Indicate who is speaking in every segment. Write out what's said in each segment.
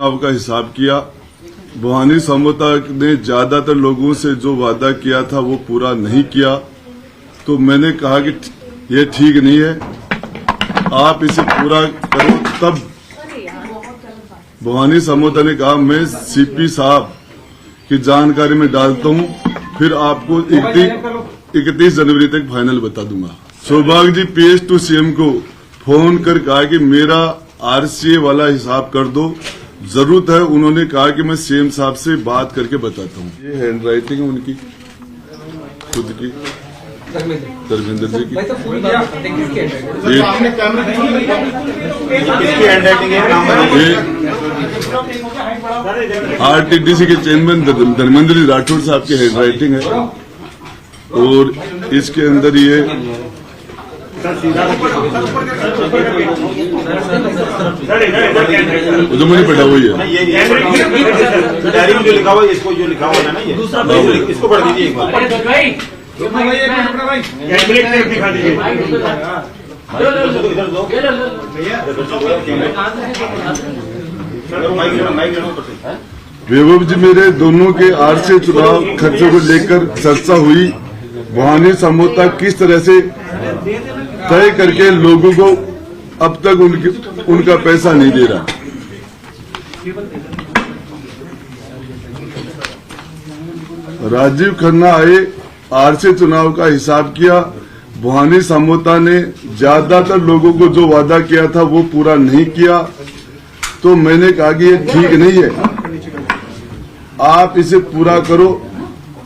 Speaker 1: का हिसाब किया। भवानी समझौता ने ज्यादातर लोगों से जो वादा किया था वो पूरा नहीं किया, तो मैंने कहा कि ये ठीक नहीं है, आप इसे पूरा करो। तब भवानी समझौता ने कहा मैं सीपी साहब की जानकारी में डालता हूं, फिर आपको 31 जनवरी तक फाइनल बता दूंगा। सौभाग्य जी PS टू CM को फोन कर कहा कि मेरा RCA वाला हिसाब कर दो, जरूरत है। उन्होंने कहा कि मैं CM साहब से बात करके बताता हूँ। ये हैंड राइटिंग है उनकी खुद की, धर्मेंद्र जी की। RTDC के चेयरमैन धर्मेंद्र राठौड़ साहब की हैंड राइटिंग है, और इसके अंदर ये जो मुझे पढ़ा हुई है,
Speaker 2: डायरी में जो लिखा हुआ है, इसको जो लिखा हुआ है ना, ये इसको पढ़ दीजिए एक बार।
Speaker 1: वैभव जी, मेरे दोनों के RCA चुनाव खर्चों को लेकर चर्चा हुई। भवानी समझौता किस तरह से तय करके लोगों को अब तक उनका पैसा नहीं दे रहा। राजीव खन्ना आए, RCA चुनाव का हिसाब किया। भवानी समझौता ने ज्यादातर लोगों को जो वादा किया था वो पूरा नहीं किया, तो मैंने कहा कि ये ठीक नहीं है, आप इसे पूरा करो।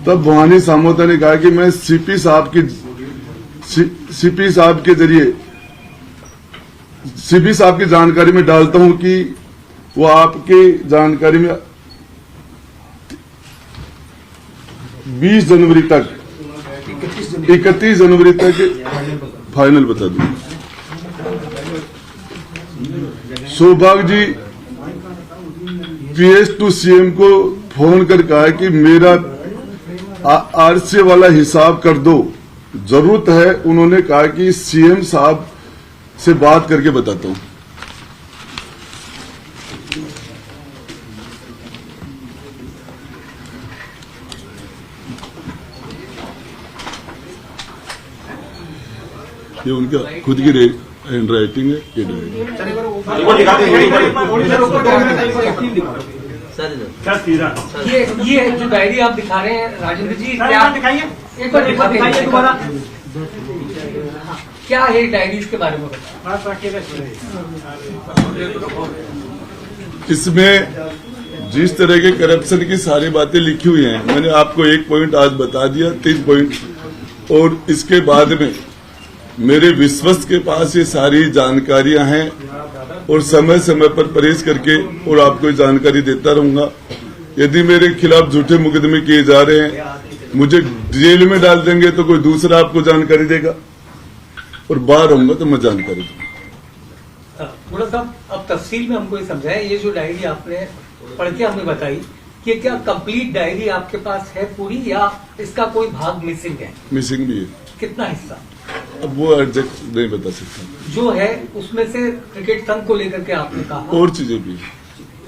Speaker 1: तब भवानी समझौता ने कहा कि मैं CP साहब के जरिए CP साहब की जानकारी में डालता हूं कि वो आपकी जानकारी में 31 जनवरी तक फाइनल बता दूंगा। सौभाग्य जी PS टू CM को फोन कर कहा कि मेरा RCA वाला हिसाब कर दो, जरूरत है। उन्होंने कहा कि CM साहब से बात करके बताता हूं। ये उनका खुद की हैंड राइटिंग है।
Speaker 3: ये जो डायरी आप दिखा रहे हैं राजेंद्र जी, क्या आप दिखाइए एक बार, दिखाइए दोबारा, क्या है डायरी, इसके बारे में
Speaker 1: इसमें जिस तरह के करप्शन की सारी बातें लिखी हुई हैं, मैंने आपको एक पॉइंट आज बता दिया, 3 पॉइंट, और इसके बाद में मेरे विश्वस्त के पास ये सारी जानकारियां हैं, और समय समय पर परहेज करके और आपको जानकारी देता रहूंगा। यदि मेरे खिलाफ झूठे मुकदमे किए जा रहे हैं, मुझे जेल में डाल देंगे तो कोई दूसरा आपको जानकारी देगा, और बाहर रहूंगा तो मैं जानकारी दूंगा।
Speaker 3: थोड़ा सा अब तफसील में हमको ये समझाएं, ये जो डायरी आपने पढ़ के हमें बताई कि क्या कंप्लीट डायरी आपके पास है पूरी, या इसका कोई भाग मिसिंग है?
Speaker 1: मिसिंग भी है।
Speaker 3: कितना हिस्सा?
Speaker 1: अब वो एग्जैक्ट नहीं बता सकता।
Speaker 3: जो है उसमें से क्रिकेट संघ को लेकर के आपने कहा,
Speaker 1: और चीजें भी,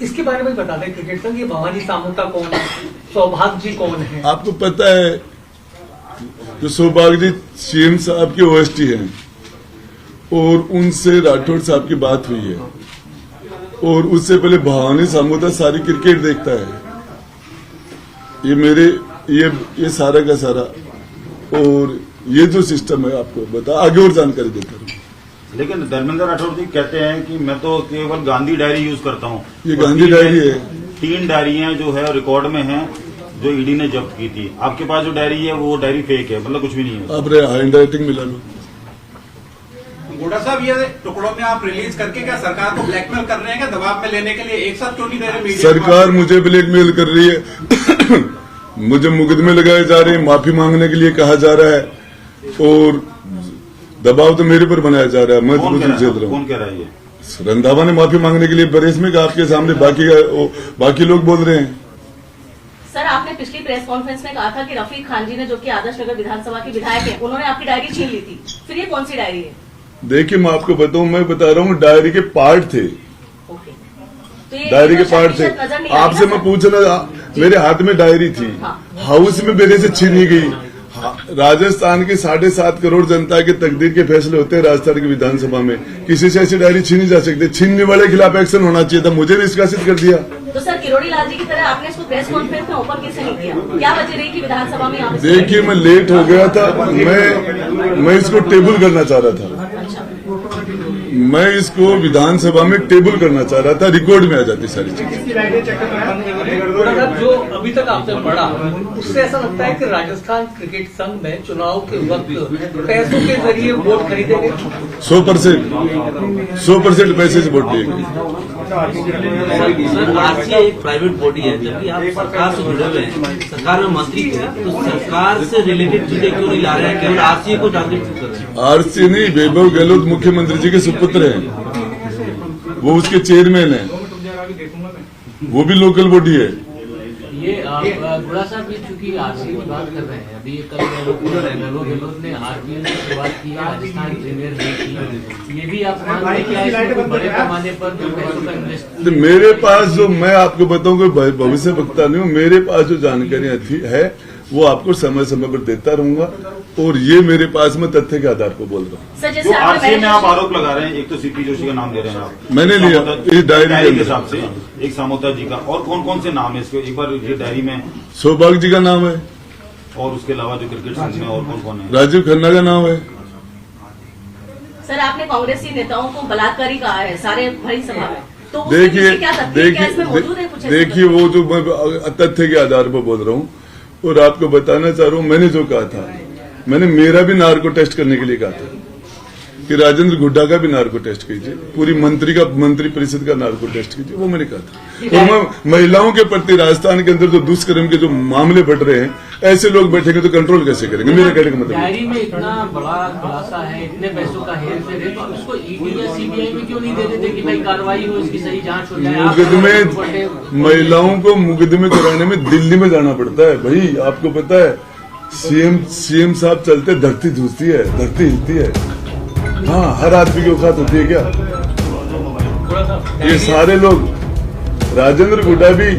Speaker 3: इसके बारे में बता दें। क्रिकेट संघ, ये भवानी समझौता कौन है, सौभाग्य जी कौन है?
Speaker 1: आपको पता है जो सौभाग्य जी CM साहब के OST हैं, और उनसे राठौड़ साहब की बात हुई है, और उससे पहले भवानी समझौता सारी क्रिकेट देखता है। ये मेरे ये सारा का सारा, और ये जो सिस्टम है आपको बता, आगे और जानकारी देता हूँ।
Speaker 2: लेकिन धर्मेंद्र राठौड़ जी कहते हैं कि मैं तो केवल गांधी डायरी यूज करता हूँ।
Speaker 1: ये गांधी डायरी है।
Speaker 2: 3 डायरियां जो है रिकॉर्ड में हैं, जो ईडी ने जब्त की थी। आपके पास जो डायरी है वो डायरी फेक है, मतलब कुछ भी नहीं है।
Speaker 1: आप हैंड राइटिंग मिला लो।
Speaker 4: गोड़ा साहब, ये टुकड़ों में आप रिलीज करके क्या सरकार को ब्लैकमेल कर रहे हैं, क्या दबाव में लेने के लिए एक साथ क्यों नहीं दे रहे?
Speaker 1: सरकार मुझे ब्लैकमेल कर रही है मुझे मुकदमे लगाए जा रहे हैं, माफी मांगने के लिए कहा जा रहा है, और दबाव तो मेरे पर बनाया जा रहा है। मैं तो झेल रहा हूँ।
Speaker 2: कौन कह रहा है ये?
Speaker 1: रंधावा ने माफी मांगने के लिए बरेस में कहा, आपके सामने बाकी लोग बोल रहे हैं।
Speaker 5: सर, आपने पिछली प्रेस कॉन्फ्रेंस में कहा था कि रफीक खान जी ने, जो कि आदर्श नगर विधानसभा के विधायक हैं, उन्होंने आपकी डायरी छीन ली थी। फिर ये कौन सी डायरी है?
Speaker 1: देखिए, मैं आपको बताऊं, मैं बता रहा हूँ डायरी के पार्ट थे।
Speaker 5: तो ये
Speaker 1: डायरी के
Speaker 5: तो
Speaker 1: पार्ट थे।
Speaker 5: शर्त नजर नहीं आई
Speaker 1: आपसे
Speaker 5: ना
Speaker 1: मैं
Speaker 5: सर?
Speaker 1: पूछना, मेरे हाथ में डायरी थी,
Speaker 5: हाँ।
Speaker 1: हाउस में मेरे से छीनी गई। राजस्थान की 7.5 करोड़ जनता के तकदीर के फैसले होते हैं राजस्थान की विधानसभा में। किसी से ऐसी डायरी छीनी जा सकती है? छीनने वाले के खिलाफ एक्शन होना चाहिए था। मुझे निष्कासित कर दिया।
Speaker 5: तो सर किरोड़ी लाल जी की तरह आपने इसको प्रेस कॉन्फ्रेंस में ओपन कैसे नहीं किया? क्या वजह रही कि विधानसभा में आप
Speaker 1: देखिए, मैं लेट हो गया था। मैं इसको टेबल करना चाह रहा था।
Speaker 5: अच्छा,
Speaker 1: मैं इसको विधानसभा में टेबल करना चाह रहा था, रिकॉर्ड में आ जाती सारी चीजें।
Speaker 3: गोड़ा साहब, जो अभी तक आपने पढ़ा उससे ऐसा लगता है कि राजस्थान क्रिकेट संघ में चुनाव के वक्त पैसों के जरिए वोट खरीदे गए।
Speaker 1: 100% पैसे से वोट लिए गए।
Speaker 6: सर, आरसीए एक प्राइवेट बॉडी है, जबकि आप सरकार से जुड़े हुए हैं, सरकार में मंत्री थे, तो सरकार से रिलेटेड चीजें क्यों नहीं ला रहे हैं, केवल आरसीए को टारगेट क्यों कर रहे हैं?
Speaker 1: आरसी नहीं, वैभव गहलोत मुख्यमंत्री जी के सुपुत्र हैं, वो उसके चेयरमैन हैं, वो भी लोकल बॉडी है।
Speaker 7: ये गुड़ा साहब, ये चूंकि आरसीए की बात कर रहे हैं, अभी ये कल गहलोत ने आरपीएल की शुरुआत की है, राजस्थान प्रीमियर लीग की, ये भी आप मान रहे हैं कि इसमें कोई बड़े पैमाने पर जो पैसों का इन्वेस्ट?
Speaker 1: तो मेरे पास जो, मैं आपको बताऊं कोई भविष्य वक्ता नहीं हूं, मेरे पास जो जानकारियां थी है वो आपको समय समय पर देता रहूंगा, और ये मेरे पास में तथ्य के आधार पर बोल रहा हूँ।
Speaker 5: सर
Speaker 2: जो
Speaker 5: जैसे
Speaker 2: आरसीए में आप
Speaker 5: आपने
Speaker 2: आरोप लगा रहे हैं, एक तो सीपी जोशी का नाम ले रहे हैं आप,
Speaker 1: मैंने लिया इस डायरी के
Speaker 2: के
Speaker 1: अंदर।
Speaker 2: हिसाब से, एक सामोता जी का, और कौन कौन से नाम है इसके? एक बार ये डायरी में,
Speaker 1: सौभाग्य जी का नाम है,
Speaker 2: और उसके अलावा जो क्रिकेट संघ में और कौन कौन है?
Speaker 1: राजीव खन्ना का नाम है।
Speaker 5: सर आपने कांग्रेसी नेताओं को बलात्कारी कहा है सारे भरी सभा में, तो उसके
Speaker 1: देखिए
Speaker 5: पीछे क्या तथ्य है? क्या इसमें मौजूद है कुछ ऐसे
Speaker 1: देखिए, वो जो मैं तथ्य के आधार पर बोल रहा हूँ और आपको बताना चाह रहा हूँ, मैंने जो कहा था, मैंने मेरा भी नार्को टेस्ट करने के लिए कहा था कि राजेंद्र गुड्डा का भी नार्को टेस्ट कीजिए, पूरी मंत्री परिषद का नार्को टेस्ट कीजिए, वो मैंने कहा था। और मैं महिलाओं के प्रति राजस्थान के अंदर जो दुष्कर्म के जो मामले बढ़ रहे हैं, ऐसे लोग बैठेंगे तो कंट्रोल कैसे करेंगे? मेरे कहने का मतलब
Speaker 7: डायरी में इतना बड़ा खुलासा है, इतने पैसों का हेर फेर है, तो उसको ईडी या सीबीआई में क्यों नहीं दे देते कि भाई कार्रवाई हो, इसकी सही जांच हो जाए?
Speaker 1: मुकदमे, महिलाओं को मुकदमे कराने में दिल्ली में जाना पड़ता है भाई। आपको पता है, सीएम साहब चलते धरती धूसती है, धरती हिलती है। हाँ, हर आदमी की औकात होती है क्या? ये सारे लोग, राजेंद्र गुड्डा भी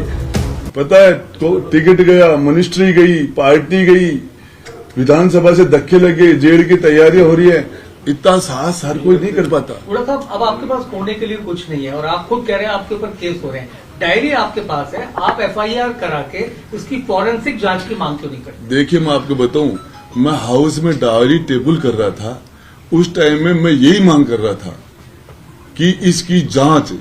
Speaker 1: पता है, तो टिकट गया, मिनिस्ट्री गई, पार्टी गई, विधानसभा से धक्के लगे, जेल की तैयारियां हो रही है। इतना साहस हर कोई नहीं कर पाता।
Speaker 3: गोड़ा साहब, अब आपके पास खोने के लिए कुछ नहीं है और आप खुद कह रहे हैं आपके ऊपर केस हो रहे हैं, डायरी आपके पास है, आप एफआईआर करा के इसकी फॉरेंसिक जांच की मांग क्यों नहीं करते?
Speaker 1: देखिए, मैं आपको बताऊं, मैं हाउस में डायरी टेबल कर रहा था, उस टाइम में मैं यही मांग कर रहा था कि इसकी जांच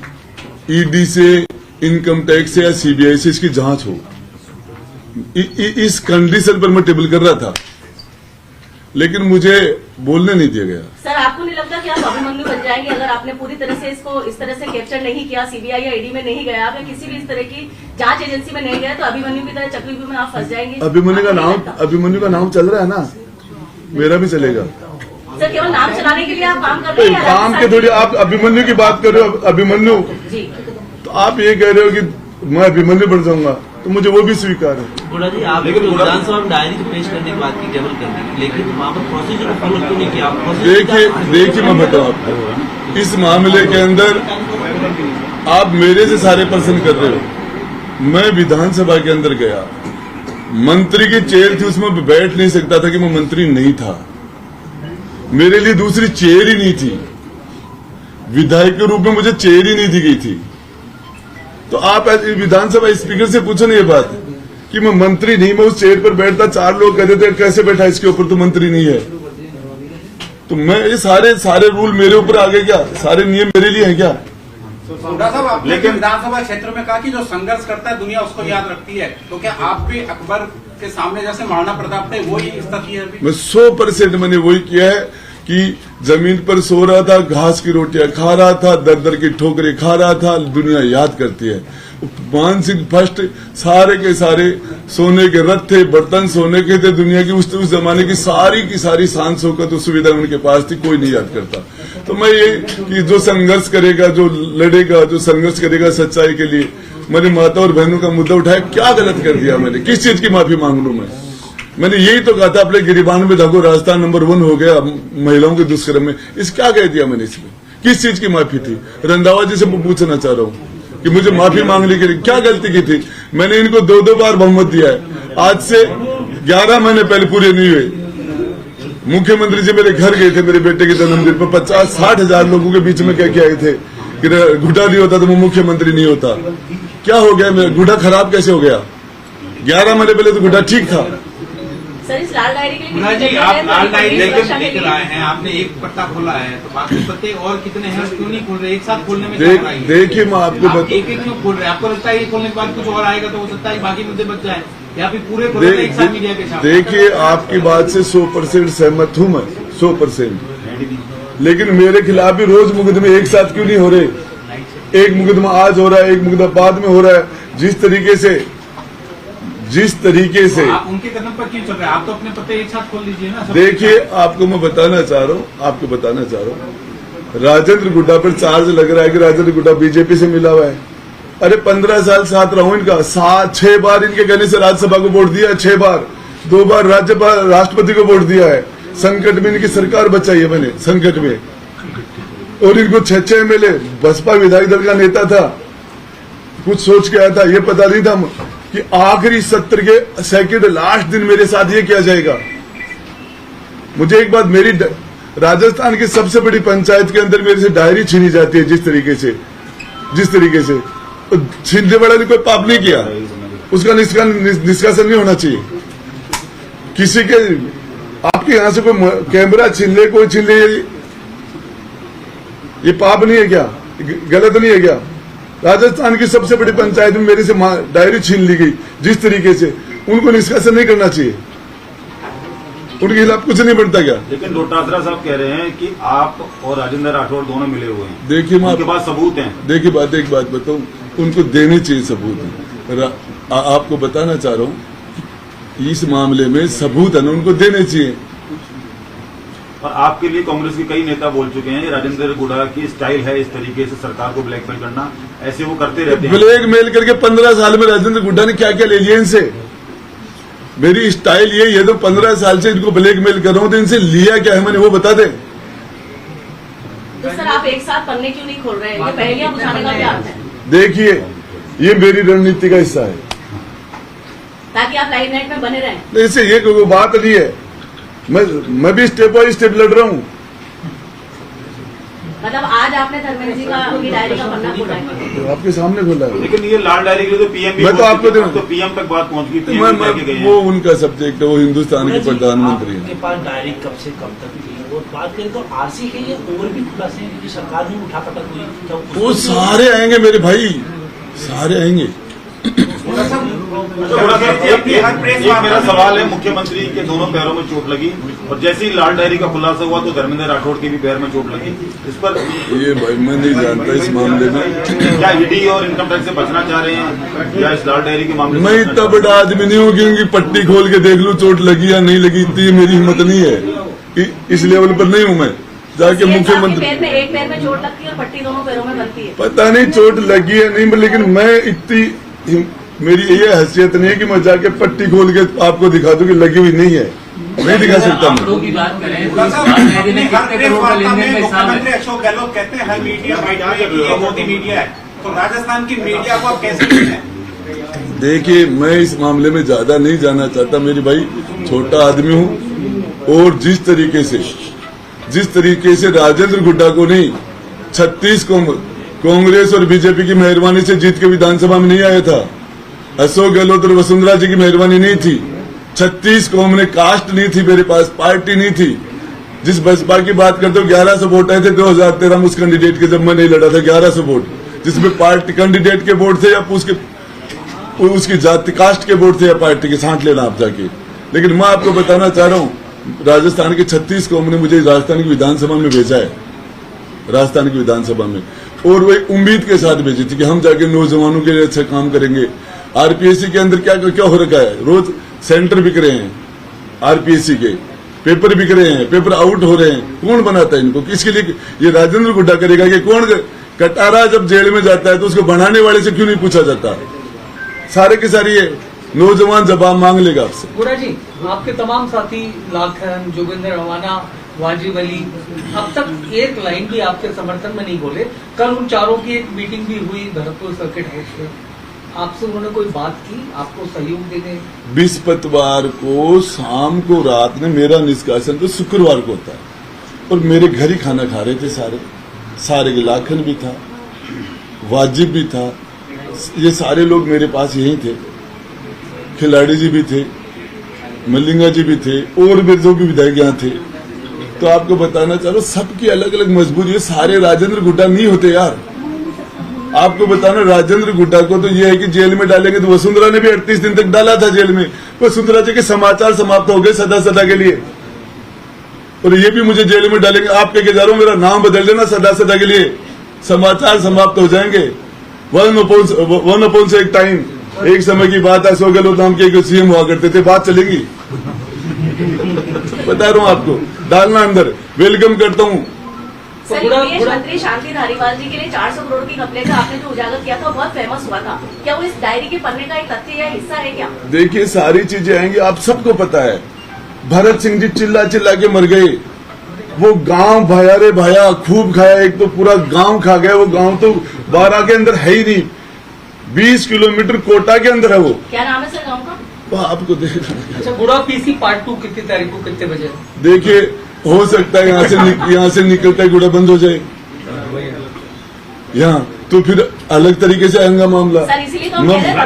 Speaker 1: ईडी से, इनकम टैक्स से या सीबीआई से इसकी जांच हो। इस कंडीशन पर मैं टेबल कर रहा था, लेकिन मुझे बोलने नहीं दिया गया।
Speaker 5: सर आपको नहीं लगता कि आप अभिमन्यु बन जाएंगे अगर आपने पूरी तरह से इसको इस तरह से कैप्चर नहीं किया, सीबीआई या ईडी में नहीं गया, आप या किसी भी इस तरह की जांच एजेंसी में नहीं गए, तो अभिमन्यु की तरह चक्रव्यूह में आप फंस जाएंगे?
Speaker 1: अभिमन्यु का नाम चल रहा है ना, मेरा भी चलेगा।
Speaker 5: सर केवल नाम चलाने के लिए आप काम कर रहे हैं?
Speaker 1: काम के थोड़ी, आप अभिमन्यु की बात कर रहे हो, अभिमन्यु,
Speaker 5: जी,
Speaker 1: तो आप ये कह रहे हो कि मैं अभिमन्यु बन जाऊंगा, तो मुझे वो भी स्वीकार है।
Speaker 6: गुड़ा जी, आपने जो विधानसभा में डायरी पेश करने की बात की, टेबल कर दी, लेकिन वहाँ पर प्रोसीजर को फॉलो क्यों नहीं किया?
Speaker 1: देखिए, मैं बताऊं आपको, इस मामले के अंदर आप मेरे से सारे प्रश्न कर रहे हो। मैं विधानसभा के अंदर गया, मंत्री की चेयर थी, उसमें बैठ नहीं सकता था कि मैं मंत्री नहीं था। मेरे लिए दूसरी चेयर ही नहीं थी, विधायक के रूप में मुझे चेयर ही नहीं दी गई थी। तो आप विधानसभा स्पीकर से पूछो ना ये बात कि मैं मंत्री नहीं, मैं उस चेयर पर बैठता, 4 लोग कहते थे कैसे बैठा इसके ऊपर, तो मंत्री नहीं है। तो मैं ये सारे रूल मेरे ऊपर आ गए क्या? सारे नियम मेरे लिए हैं क्या?
Speaker 4: गोड़ा साहब, आपने लेकिन विधानसभा क्षेत्र में कहा कि जो संघर्ष करता है दुनिया उसको याद रखती है, तो क्या आप भी अकबर के सामने जैसे महाराणा प्रताप थे वही स्थिति है अभी?
Speaker 1: मैं 100% मैंने वही किया है कि जमीन पर सो रहा था, घास की रोटियां खा रहा था, दर की ठोकरें खा रहा था, दुनिया याद करती है। मानसिक फर्स्ट सारे के सारे सोने के रथ थे, बर्तन सोने के थे, दुनिया की उस जमाने की सारी शान शौकत तो सुविधा उनके पास थी, कोई नहीं याद करता। तो मैं ये कि जो संघर्ष करेगा, जो लड़ेगा, जो संघर्ष करेगा सच्चाई के लिए, मैंने माता और बहनों का मुद्दा उठाया, क्या गलत कर दिया मैंने? किस चीज की माफी मांग लूं मैं? मैंने यही तो कहा था, अपने गिरिबान में देखो राजस्थान नंबर 1 हो गया महिलाओं के दुष्कर्म में। इस क्या कह दिया मैंने इसमें? किस चीज की माफी थी? रंधावा जी से मैं पूछना चाह रहा हूँ, कि मुझे माफी मांगने के लिए। क्या गलती की थी? मैंने इनको 2-2 बार बहुमत दिया है। आज से 11 महीने पहले पूरे नहीं हुए, मुख्यमंत्री जी मेरे घर गए थे मेरे बेटे के जन्मदिन पर। 50-60 हजार लोगों के बीच में क्या किया थे कि घुटा नहीं होता तो वो मुख्यमंत्री नहीं होता। क्या हो गया? मेरा घुटा खराब कैसे हो गया? 11 महीने पहले तो घुटा ठीक था।
Speaker 5: सर इस लाल डायरी के लिए
Speaker 8: मुन्ना जी,
Speaker 5: कितने
Speaker 8: आप
Speaker 5: हैं?
Speaker 8: लाल डायरी
Speaker 5: सुरक्षा के
Speaker 8: लेकर
Speaker 5: लिए?
Speaker 8: आए हैं, आपने एक पट्टा खोला है, तो बाकी पत्ते और कितने हैं क्यों नहीं खोल रहे? एक साथ खोलने में क्या हो रहा है?
Speaker 1: देखिए मैं आपको
Speaker 8: आप एक एक क्यों खोल रहे हैं? आपको लगता है ये खोलने के बाद कुछ और आएगा तो हो सकता है बाकी मुद्दे बच जाए, या फिर पूरे खोलने एक साथ मीडिया के साथ?
Speaker 1: देखिए आपकी बात से 100% सहमत हूं मैं, 100%। लेकिन मेरे खिलाफ भी रोज मुकदमे एक साथ क्यों नहीं हो रहे? एक मुकदमा आज हो रहा है, एक मुकदमा बाद में हो रहा है। जिस तरीके से
Speaker 8: आप उनके कदम पर क्यों चल रहे हैं? आप तो अपने पत्ते एक साथ खोल लीजिए ना।
Speaker 1: देखिए आपको मैं बताना चाह रहा हूं, राजेंद्र गुड्डा पर चार्ज लग रहा है कि राजेंद्र गुड्डा बीजेपी से मिला हुआ है। अरे 15 साल साथ रहा हूं इनका, 6 बार इनके कहने से राज्यसभा को वोट दिया है, 6 बार, 2 बार राष्ट्रपति को वोट दिया है। संकट में इनकी सरकार बचाई है मैंने, संकट में। और इनको 6 MLA, बसपा विधायक दल का नेता था, कुछ सोच के आया था, ये पता नहीं था कि आखिरी सत्र के सेकंड लास्ट दिन मेरे साथ ये किया जाएगा। मुझे एक बात, मेरी राजस्थान की सबसे बड़ी पंचायत के अंदर मेरे से डायरी छीनी जाती है जिस तरीके से तो छीनने वाले ने कोई पाप नहीं किया, उसका निष्कासन नहीं होना चाहिए। किसी के आपके यहां से कोई कैमरा छीन ले, कोई छीन ले, ये पाप नहीं है क्या? गलत नहीं है क्या? राजस्थान की सबसे बड़ी पंचायत में मेरे से डायरी छीन ली गई जिस तरीके से, उनको निष्कासन नहीं करना चाहिए? उनके खिलाफ कुछ नहीं बनता क्या?
Speaker 2: लेकिन डोटासरा साहब कह रहे हैं कि आप और राजेंद्र राठौड़ दोनों मिले हुए हैं।
Speaker 1: देखिए मैं
Speaker 2: उनके पास सबूत हैं।
Speaker 1: देखिए एक बात बताऊं, उनको देने चाहिए सबूत। आपको बताना चाह रहा हूं, इस मामले में सबूत है ना, उनको देने चाहिए।
Speaker 2: और आपके लिए कांग्रेस के कई नेता बोल चुके हैं, राजेंद्र गुड्डा की स्टाइल है इस तरीके से सरकार को ब्लैकमेल करना, ऐसे वो करते रहते हैं।
Speaker 1: ब्लैकमेल करके 15 साल में राजेंद्र गुड्डा ने क्या क्या ले लिया इनसे? मेरी स्टाइल ये तो 15 साल से इनको ब्लैकमेल कर रहा हूं, तो इनसे लिया क्या है मैंने, वो बता दें।
Speaker 5: तो सर आप एक साथ पन्ने क्यों नहीं खोल रहे हैं? ये पहेलियां बुझाने का क्या अर्थ है?
Speaker 1: देखिए ये मेरी रणनीति का हिस्सा है,
Speaker 5: ताकि आप लाइमलाइट में बने रहें।
Speaker 1: तो इससे ये कोई बात नहीं है। मैं भी स्टेप बाय स्टेप लड़ रहा हूं।
Speaker 5: मतलब आज आपने धर्मेंद्र जी का उनकी डायरी का पन्ना खोला है?
Speaker 1: तो आपके सामने खोला है।
Speaker 2: लेकिन ये लाल डायरी के लिए तो पीएम
Speaker 1: मैं तो आपको
Speaker 2: तो पीएम तक बात पहुंच गई,
Speaker 1: वो उनका सब्जेक्ट है, वो हिंदुस्तान के प्रधानमंत्री
Speaker 9: आपके
Speaker 1: हैं।
Speaker 9: पास डायरी कब से कब तक थी? और बात करें तो आरसी के लिए और भी खुलासे हैं क्योंकि सरकार में उठापटक हुई, तो
Speaker 1: वो सारे आएंगे मेरे भाई, सारे आएंगे।
Speaker 2: एक मेरा सवाल है, मुख्यमंत्री के दोनों पैरों में चोट लगी और जैसे ही लाल डायरी का खुलासा हुआ तो धर्मेंद्र राठौड़ के भी पैर में चोट लगी। इस पर
Speaker 1: ये भाई मैं नहीं जानता इस मामले में,
Speaker 2: क्या ईडी और इनकम टैक्स से बचना चाह रहे हैं या इस लाल डायरी के मामले
Speaker 1: मैं इतना बड़ा आदमी नहीं हूँ कि उनकी पट्टी खोल के देख लूं चोट लगी या नहीं लगी, इतनी मेरी हिम्मत नहीं है, इस लेवल पर नहीं हूँ मैं जाके मुख्यमंत्री।
Speaker 5: एक पैर में चोट लगती है और पट्टी दोनों पैरों में बनती है।
Speaker 1: पता नहीं चोट लगी है नहीं, लेकिन मैं इतनी, मेरी ये हैसियत नहीं है कि मैं जाके पट्टी खोल के आपको दिखा दूं कि लगी हुई नहीं है, नहीं दिखा सकता मैं।
Speaker 7: की बात करें तो इस लाल डायरी में कितने करोड़ का लेन देन का हिसाब है?
Speaker 4: मुख्यमंत्री अशोक गहलोत कहते हैं हर मीडिया ये मोदी मीडिया है, तो राजस्थान की मीडिया को आप कैसे देखते हैं?
Speaker 1: देखिए मैं इस मामले में ज्यादा नहीं जाना चाहता, मेरी भाई छोटा आदमी हूँ। और जिस तरीके से राजेंद्र गुड्डा को नहीं 36 कांग्रेस और बीजेपी की मेहरबानी से जीत के विधानसभा में नहीं आया था, अशोक गहलोत और वसुंधरा जी की मेहरबानी नहीं थी, 36 कौम ने कास्ट नहीं थी, मेरे पास पार्टी नहीं थी। जिस बसपा की बात करते हो 1100 वोट आए थे 2013 में उस कैंडिडेट के, जब मैं नहीं लड़ा था 1100 वोट, जिसमें पार्टी कैंडिडेट के वोट थे या उसकी जाति कास्ट के वोट थे या पार्टी के, साथ लेना आप जाके। लेकिन मैं आपको बताना चाह रहा हूँ, राजस्थान के 36 कौम ने मुझे राजस्थान की विधानसभा में भेजा है, राजस्थान की विधानसभा में, और वही उम्मीद के साथ भेजी थी कि हम जाके नौजवानों के लिए अच्छा काम करेंगे। आरपीएससी के अंदर क्या हो रखा है, रोज सेंटर बिक रहे हैं, आरपीएससी के पेपर बिक रहे हैं, पेपर आउट हो रहे हैं, कौन बनाता है इनको? किसके लिए ये राजेंद्र गुड्डा करेगा कि कौन? कटारा जब जेल में जाता है तो उसको बनाने वाले से क्यों नहीं पूछा जाता? सारे के सारे ये नौजवान जवाब मांग लेगा आपसे।
Speaker 3: गुड़ा जी, आपके तमाम साथी लाखन, जोगिंदर रवाना वाजिब अली, अब तक एक लाइन भी आपके समर्थन में नहीं बोले। कल उन चारों की एक मीटिंग भी हुई भरतपुर सर्किट हाउस में, आपसे उन्होंने कोई बात की आपको सहयोग देने?
Speaker 1: बृहस्पतिवार को शाम को रात में मेरा निष्कासन तो शुक्रवार को होता है, और मेरे घर ही खाना खा रहे थे सारे लाखन भी था, वाजिब भी था, ये सारे लोग मेरे पास यही थे, खिलाड़ी जी भी थे, मल्लिंगा जी भी थे, और भी जो भी विधायक यहाँ थे। तो आपको बताना चाहो सबकी अलग अलग मजबूरी है, सारे राजेंद्र गुड्डा नहीं होते यार। आपको बताना राजेंद्र गुड्डा को तो ये है कि जेल में डालेंगे, तो वसुंधरा ने भी 38 दिन तक डाला था जेल में। वसुंधरा जी के समाचार समाप्त हो गए सदा के लिए, और ये भी मुझे जेल में डालेंगे। आप कह के जा रहा हूं मेरा नाम बदल देना सदा के लिए, समाचार समाप्त हो जाएंगे। वन अपॉन से एक टाइम, एक समय की बात है, अशोक गहलोत नाम के एक सीएम हुआ करते थे, बात चलेगी। बता रहा हूं आपको, डालना अंदर, वेलकम करता हूं।
Speaker 5: सर, विदेश मंत्री शांति धारीवाल जी के लिए 400 करोड़ की घपले का आपने जो उजागर किया था बहुत फेमस हुआ था, क्या वो इस डायरी के पन्ने का एक तथ्य या हिस्सा है क्या?
Speaker 1: देखिए सारी चीजें आएंगी, आप सबको पता है। भरत सिंह जी चिल्ला के मर गए, वो गांव भाया रे भाया खूब खाया, एक तो पूरा गांव खा गया। वो गांव तो 12 के अंदर है ही नहीं, 20 किलोमीटर कोटा के अंदर है वो।
Speaker 5: क्या नाम है सर गाँव का?
Speaker 1: वो आपको देखना।
Speaker 3: अच्छा, गुड़ा पीसी पार्ट 2 कितनी तारीख को कितने बजे?
Speaker 1: देखिए हो सकता है यहाँ से निकलता है गुड़ा बंद हो जाए यहाँ, तो फिर अलग तरीके से आएगा मामला।
Speaker 5: सर इसीलिए तो हम कह रहे हैं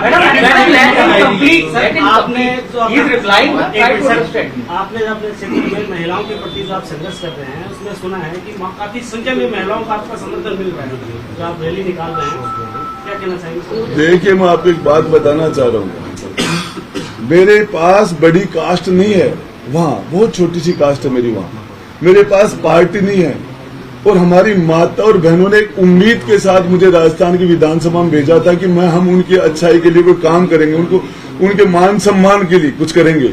Speaker 9: आपने अपने क्षेत्र में महिलाओं के प्रति जो आप संघर्ष कर रहे हैं, उसमें सुना है कि काफी संख्या में महिलाओं का आपका समर्थन मिल रहा है, जो आप रैली निकाल रहे हैं, क्या कहना चाहिए?
Speaker 1: देखिए मैं आपको एक बात बताना चाह रहा हूँ, मेरे पास बड़ी कास्ट नहीं है, वहाँ बहुत छोटी सी कास्ट है मेरी, वहाँ मेरे पास पार्टी नहीं है। और हमारी माता और बहनों ने एक उम्मीद के साथ मुझे राजस्थान की विधानसभा में भेजा था कि हम उनकी अच्छाई के लिए कोई काम करेंगे, उनके मान सम्मान के लिए कुछ करेंगे।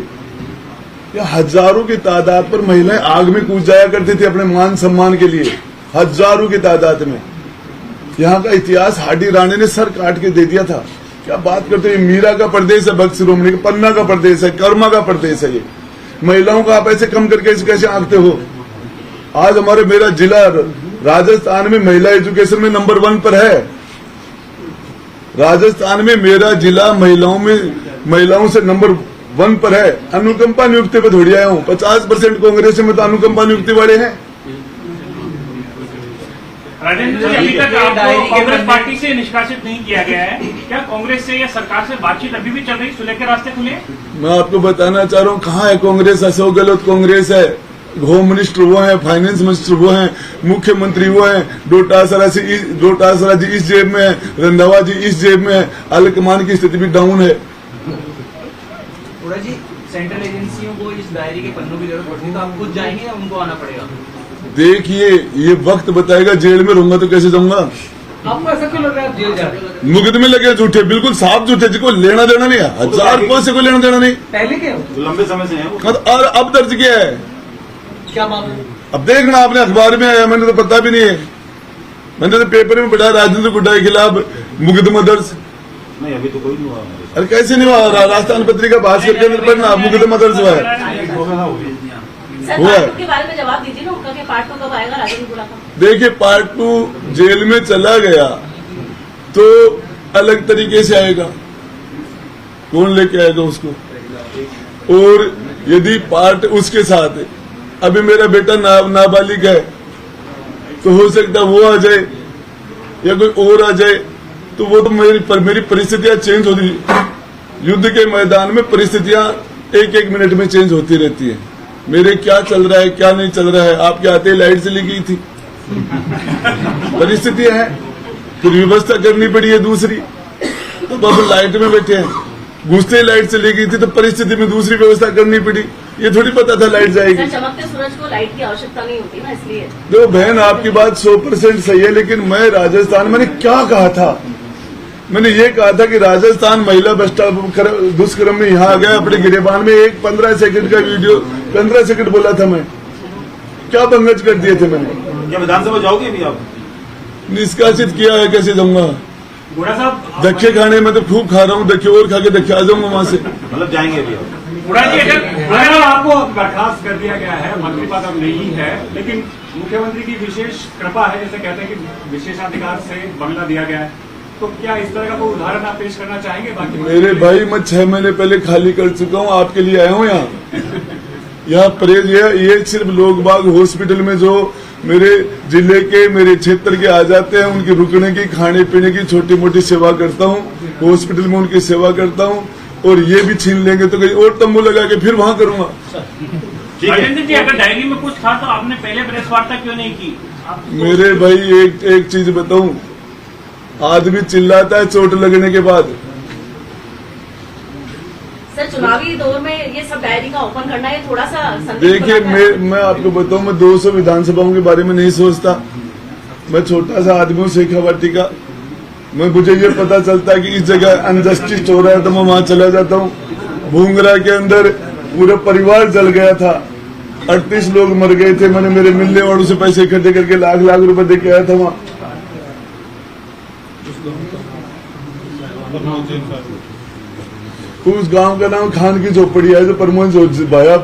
Speaker 1: या हजारों की तादाद पर महिलाएं आग में कूद जाया करती थी अपने मान सम्मान के लिए, हजारों की तादाद में। यहाँ का इतिहास हाडी राणे ने सर काट के दे दिया था। क्या बात करते हैं, मीरा का प्रदेश है, भक्त शिरोमणि का, पन्ना का प्रदेश है, कर्मा का प्रदेश है। ये महिलाओं को आप ऐसे कम करके कैसे आंकते हो? आज मेरा जिला राजस्थान में महिला एजुकेशन में नंबर 1 पर है। राजस्थान में मेरा जिला महिलाओं से नंबर 1 पर है। अनुकंपा नियुक्ति पे थोड़ी आया हूँ, 50% कांग्रेस में तो अनुकंपा नियुक्ति वाले हैं।
Speaker 8: राजेंद्र जी, अभी तक आपको कांग्रेस पार्टी से निष्कासित नहीं किया गया है, क्या कांग्रेस से या सरकार से बातचीत अभी भी चल रही, सुलह के रास्ते खुले? मैं
Speaker 1: आपको बताना चाह रहा हूँ, कहाँ है कांग्रेस? अशोक गहलोत कांग्रेस है, होम मिनिस्टर वो है, फाइनेंस मिनिस्टर वो है, मुख्यमंत्री वो है, डोटासरा जी इस जेब में है, रंधावा जी इस जेब में है, आलकमान की स्थिति भी डाउन है।
Speaker 7: जी, सेंट्रल एजेंसियों को इस डायरी के पन्नों की जरूरत पड़ती है, तो आप खुद जाएंगे या उनको आना पड़ेगा?
Speaker 1: देखिए ये वक्त बताएगा, जेल में रहूंगा तो कैसे जाऊंगा।
Speaker 3: आपको ऐसा क्यों लग रहा है आप जेल जा रहे हैं?
Speaker 1: मुकदमे लगे झूठे, बिल्कुल साफ झूठे, जिसको लेना देना नहीं है, 1000 रुपये से कोई लेना देना नहीं।
Speaker 3: पहले क्या
Speaker 2: लंबे समय से है
Speaker 1: और अब दर्ज किया है।
Speaker 3: क्या मामला?
Speaker 1: अब देखना, आपने अखबार में आया, मैंने तो पता भी नहीं है, मैंने तो पेपर में पढ़ा राजेंद्र गुड्डा के खिलाफ मुकदमा दर्ज।
Speaker 2: नहीं अभी तो कोई नहीं हुआ।
Speaker 1: अरे कैसे नहीं हुआ? राजस्थान पत्रिका भास्कर के अंदर पढ़ना, मुकदमा दर्ज हुआ है।
Speaker 5: सर पार्ट 2 के बारे में जवाब दीजिए ना उनका, कि पार्ट 2 कब आएगा राजेंद्र गुड़ा का?
Speaker 1: देखिए पार्ट 2 जेल में चला गया तो अलग तरीके से आएगा, कौन लेके आएगा उसको? और यदि पार्ट उसके साथ है, अभी मेरा बेटा नाबालिग है, तो हो सकता वो आ जाए या कोई और आ जाए, तो वो तो मेरी परिस्थितियां चेंज होती। युद्ध के मैदान में परिस्थितियां एक मिनट में चेंज होती रहती है। मेरे क्या चल रहा है क्या नहीं चल रहा है, आपके आते ही लाइट चली गई थी, परिस्थितियां हैं, फिर व्यवस्था करनी पड़ी है दूसरी, तो अब लाइट में बैठे हैं, घुसते ही लाइट चली गई थी तो परिस्थिति में दूसरी व्यवस्था करनी पड़ी। ये थोड़ी पता था लाइट जाएगी।
Speaker 5: चमकते सूरज को लाइट की आवश्यकता नहीं होती ना, इसलिए।
Speaker 1: देखो बहन, आपकी बात 100% सही है, लेकिन मैं राजस्थान, मैंने क्या कहा था? मैंने ये कहा था कि राजस्थान महिला दुष्कर्म में यहाँ आ गया अपने गिरेबान में। एक 15 सेकंड का वीडियो, 15 सेकंड बोला था मैं, क्या भंगज कर दिए थे मैंने।
Speaker 2: क्या विधानसभा जाओगे अभी आप?
Speaker 1: निष्कासित किया है, कैसे जाऊंगा?
Speaker 8: घोड़ा साहब
Speaker 1: धक्के खाने में तो खूब खा रहा हूँ, धक्के और खा के धक्के आ जाऊंगा वहां से।
Speaker 2: मतलब जाएंगे अभी आप?
Speaker 8: बुरा जी अगर
Speaker 10: अगर आपको बर्खास्त कर दिया गया है, मंत्री पद अब नहीं है, लेकिन मुख्यमंत्री की विशेष कृपा है, जैसे कहते हैं कि विशेषाधिकार से बंगला दिया गया है, तो क्या इस तरह का कोई उदाहरण आप पेश करना चाहेंगे? बाकी
Speaker 1: मेरे भाई मैं 6 महीने पहले खाली कर चुका हूँ, आपके लिए आया हूँ यहाँ परहेज ये सिर्फ लोग बाग हॉस्पिटल में जो मेरे जिले के मेरे क्षेत्र के आ जाते हैं उनकी रुकने की खाने पीने की छोटी मोटी सेवा करता हूँ, हॉस्पिटल में उनकी सेवा करता हूँ। और ये भी छीन लेंगे तो कहीं और तंबू लगा के फिर वहां करूंगा।
Speaker 8: राजेंद्र जी अगर डायरी में कुछ था तो आपने पहले प्रेस वार्ता क्यों नहीं की?
Speaker 1: मेरे भाई एक चीज बताऊं, आदमी चिल्लाता है चोट लगने के बाद।
Speaker 5: सर चुनावी दौर में ये सब डायरी का ओपन करना है थोड़ा सा
Speaker 1: देखिए मैं आपको बताऊं, मैं 200 विधानसभाओं के बारे में नहीं सोचता। मैं छोटा सा आदमी हूँ शेखावाटी का। मुझे ये पता चलता है कि इस जगह अनजस्टिस हो रहा है तो मैं वहां चला जाता हूँ। भूंगरा के अंदर पूरा परिवार जल गया था, 38 लोग मर गए थे। मैंने मेरे मिलने वालों से पैसे इकट्ठे करके लाख लाख रुपए दे के आया था वहां। उस गांव का नाम खान की झोपड़ी है जो प्रमोद भाया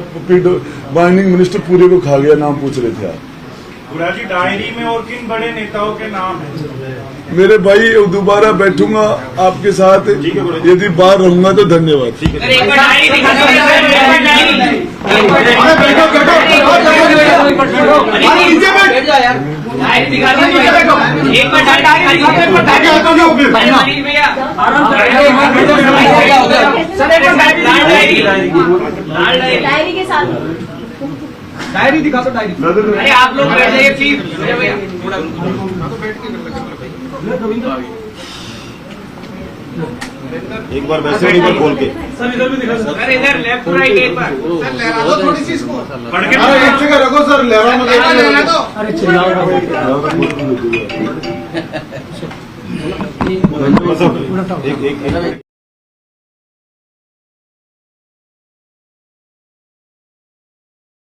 Speaker 1: माइनिंग मिनिस्टर पूरे को खा गया। नाम पूछ रहे थे आप?
Speaker 10: जी डायरी में और किन बड़े नेताओं के नाम है?
Speaker 1: मेरे भाई दोबारा बैठूंगा आपके साथ, यदि बाहर रहूंगा तो धन्यवाद।
Speaker 5: डायरी के साथ
Speaker 3: डायरी दिखा दो डायरी।
Speaker 8: अरे आप लोग बैठ जाइए प्लीज।
Speaker 2: एक बार वैसे एक बार बोल के
Speaker 10: सर इधर भी दिखा सर।
Speaker 8: अरे इधर लेफ्ट राइट एक बार
Speaker 10: सर लहरा दो थोड़ी सी इसको।
Speaker 8: पढ़ के
Speaker 10: एक जगह रखो सर, लहरा मत दो।
Speaker 3: अरे चिल्लाओ
Speaker 2: एक